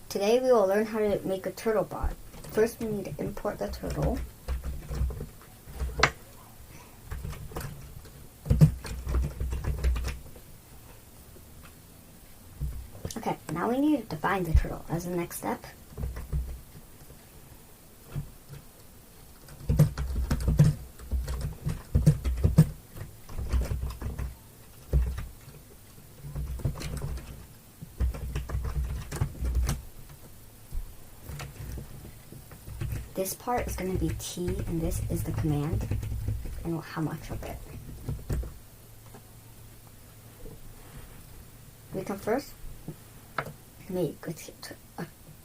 Today we will learn how to make a turtle bot. First we need to import the turtle. Okay, now we need to define the turtle as the next step. This part is going to be T, and this is the command, and how much of it. We can first make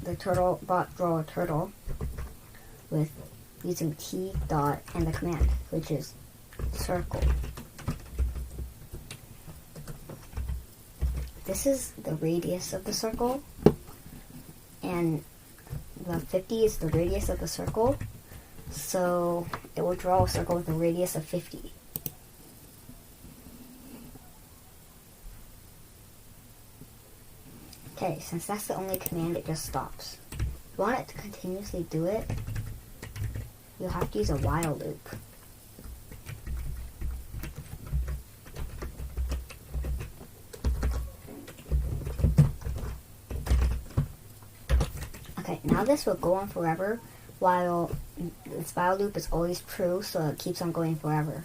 the turtle bot draw a turtle with using T dot and the command, which is circle. This is the radius of the circle, and the 50 is the radius of the circle, so it will draw a circle with a radius of 50. Okay, since that's the only command, it just stops. If you want it to continuously do it, you'll have to use a while loop. Okay, now this will go on forever while this while loop is always true, so it keeps on going forever.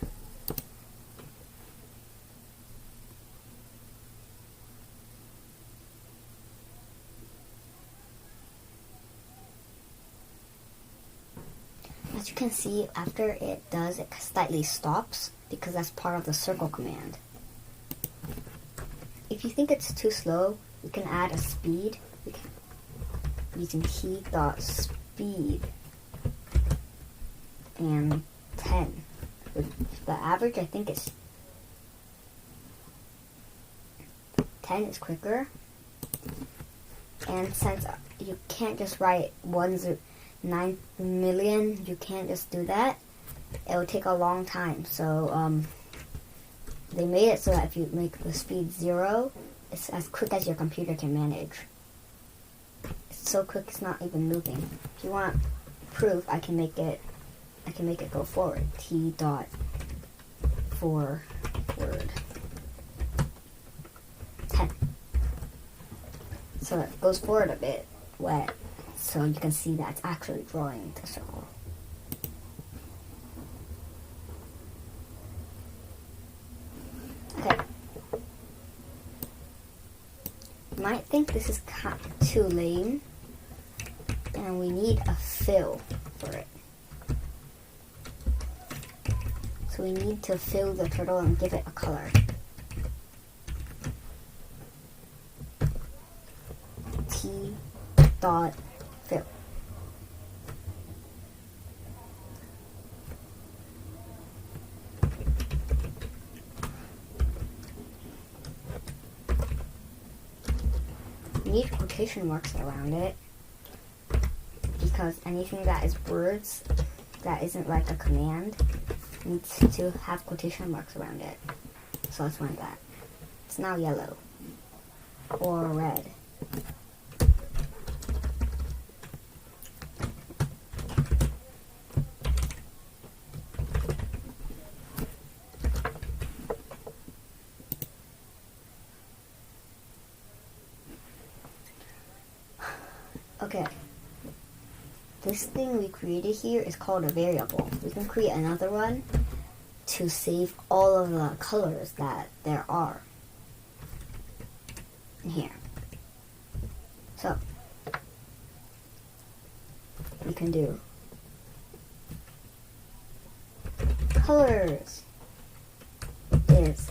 As you can see, after it does, it slightly stops because that's part of the circle command. If you think it's too slow, you can add a speed. Using T dot speed and 10. The average, I think, is 10 is quicker. And since you can't just write 9 million, you can't just do that. It will take a long time. So they made it so that if you make the speed 0, it's as quick as your computer can manage. It's so quick it's not even moving. If you want proof, I can make it go forward. T dot forward 10. So it goes forward a bit wet, so you can see that it's actually drawing the circle. Okay. You might think this is kind of too lame, and we need a fill for it. So we need to fill the turtle and give it a color. T dot fill. You need quotation marks around it, because anything that is words that isn't like a command needs to have quotation marks around it. So let's run that. It's now yellow or red. Okay, this thing we created here is called a variable. We can create another one to save all of the colors that there are in here. So, we can do colors is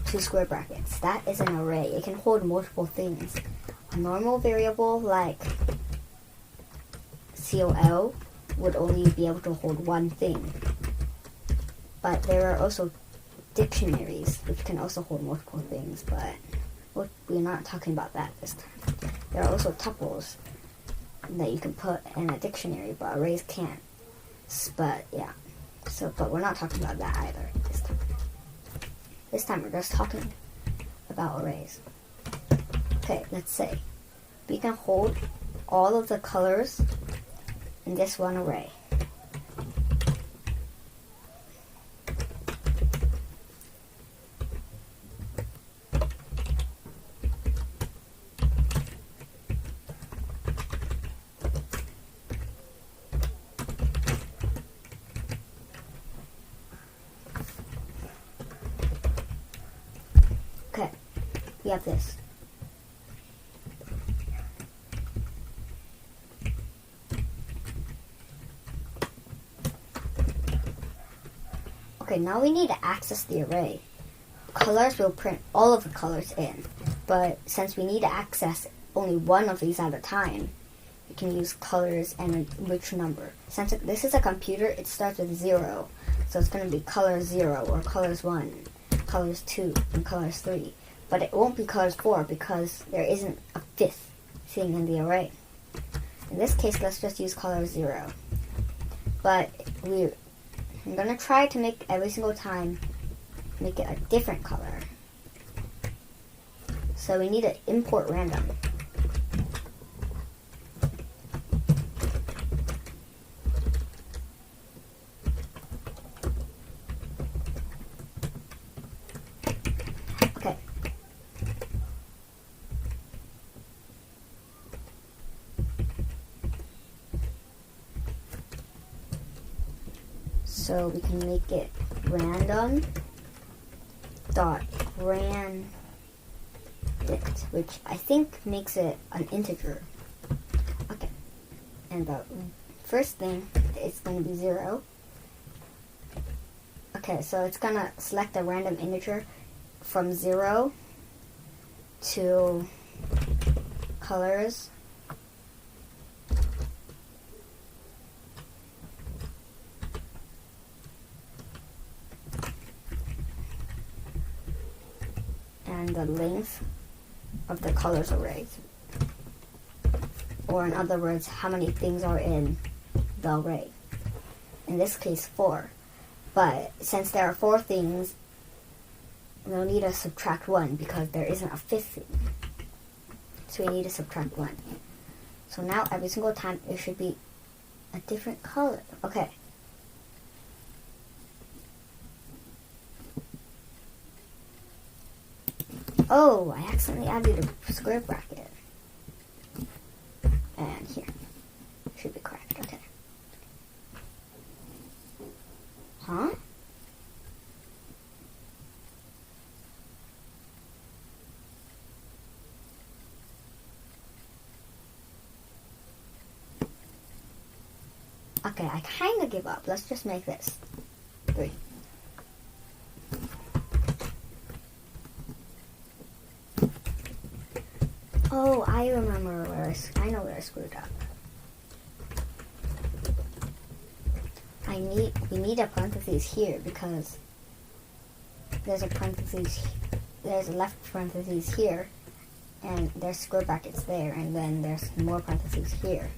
2 square brackets. That is an array. It can hold multiple things. A normal variable like COL would only be able to hold one thing. But there are also dictionaries which can also hold multiple things, but we're not talking about that this time. There are also tuples that you can put in a dictionary, but arrays can't. But yeah, but we're not talking about that either this time. This time we're just talking about arrays. Okay, let's say we can hold all of the colors in this one array. Okay, we have this. Okay, now we need to access the array. Colors will print all of the colors in, but since we need to access only one of these at a time, we can use colors and a rich number. Since this is a computer, it starts with 0, so it's going to be colors 0 or colors 1, colors 2, and colors 3. But it won't be colors 4 because there isn't a fifth thing in the array. In this case, let's just use color 0. But I'm going to try to make every single time make it a different color. So we need to import random. Okay. So we can make it random dot randint, which I think makes it an integer. Okay, and the first thing is going to be 0. Okay, so it's going to select a random integer from 0 to colors. And the length of the colors array. Or in other words, how many things are in the array. In this case, 4. But since there are 4 things, we'll need to subtract 1 because there isn't a fifth thing. So we need to subtract 1. So now every single time it should be a different color. Okay. Oh, I accidentally added a square bracket. And here. Should be correct. Okay. Huh? Okay, I kind of give up. Let's just make this 3. Oh, I remember where I know where I screwed up. We need a parentheses here because there's a left parentheses here, and there's square brackets there, and then there's more parentheses here.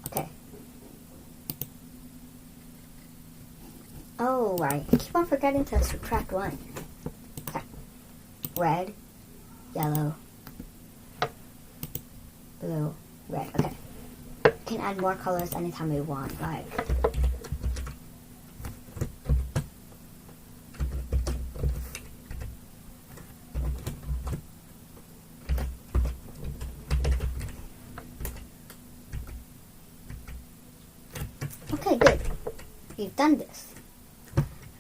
Okay. Oh, I keep on forgetting to subtract 1. Okay. Red, yellow, blue, red. Okay. We can add more colors anytime we want, like okay, good. We've done this.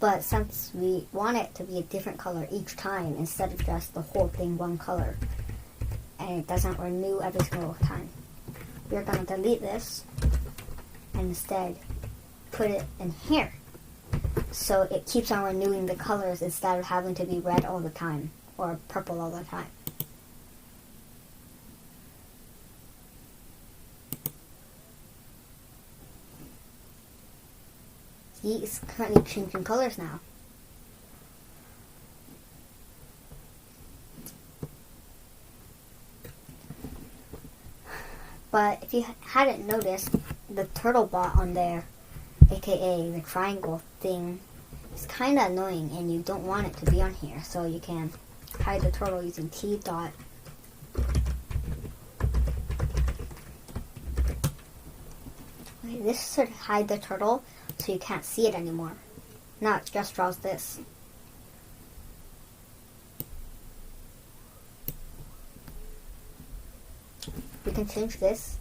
But since we want it to be a different color each time instead of just the whole thing one color, and it doesn't renew every single time, we're going to delete this and instead put it in here. So it keeps on renewing the colors instead of having to be red all the time or purple all the time. See, it's currently changing colors now. But if you hadn't noticed, the turtle bot on there, aka the triangle thing, It's kind of annoying and you don't want it to be on here, so you can hide the turtle using T dot. Okay, this should hide the turtle so you can't see it anymore. Now it just draws this. We can change this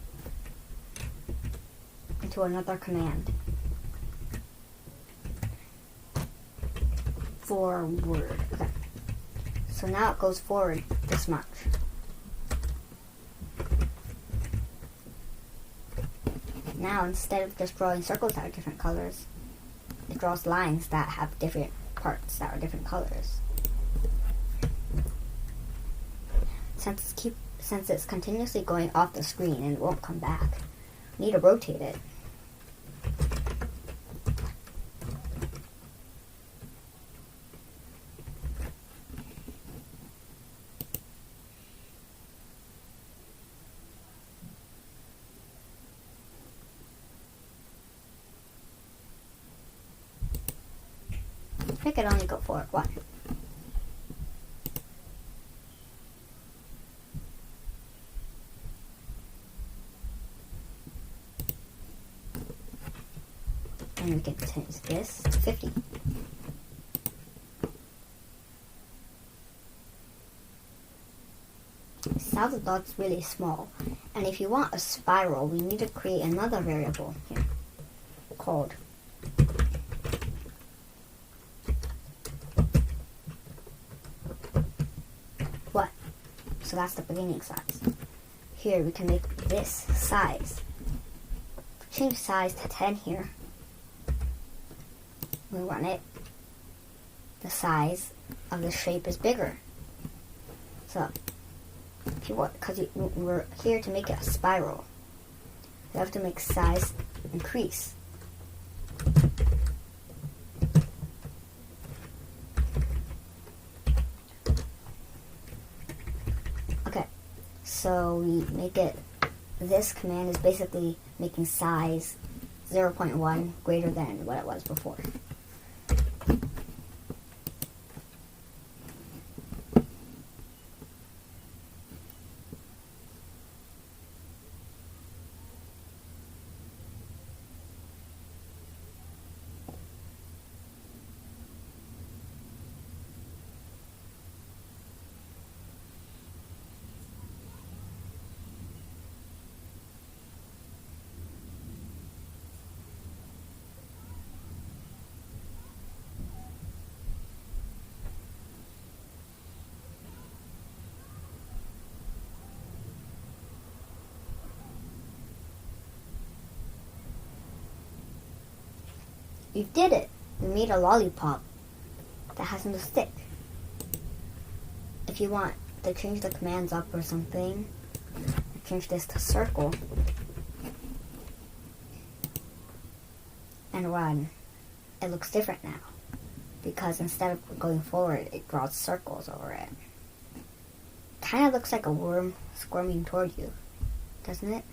into another command. Forward. Okay. So now it goes forward this much. Now instead of just drawing circles that are different colors, it draws lines that have different parts that are different colors. Since it's continuously going off the screen and it won't come back, we need to rotate it. I could only go for one. And we can change this to 50. South of dot's really small, and if you want a spiral, we need to create another variable here called what? So that's the beginning size. Here we can make this size. Change size to 10 here. We run it. The size of the shape is bigger. So, if you want, because we're here to make it a spiral, you have to make size increase. Okay, so we make it, this command is basically making size 0.1 greater than what it was before. You did it! We made a lollipop that has no stick. If you want to change the commands up or something, change this to circle and run. It looks different now because instead of going forward, it draws circles over it. Kind of looks like a worm squirming toward you, doesn't it?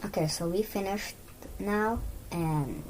Okay, so we finished now, and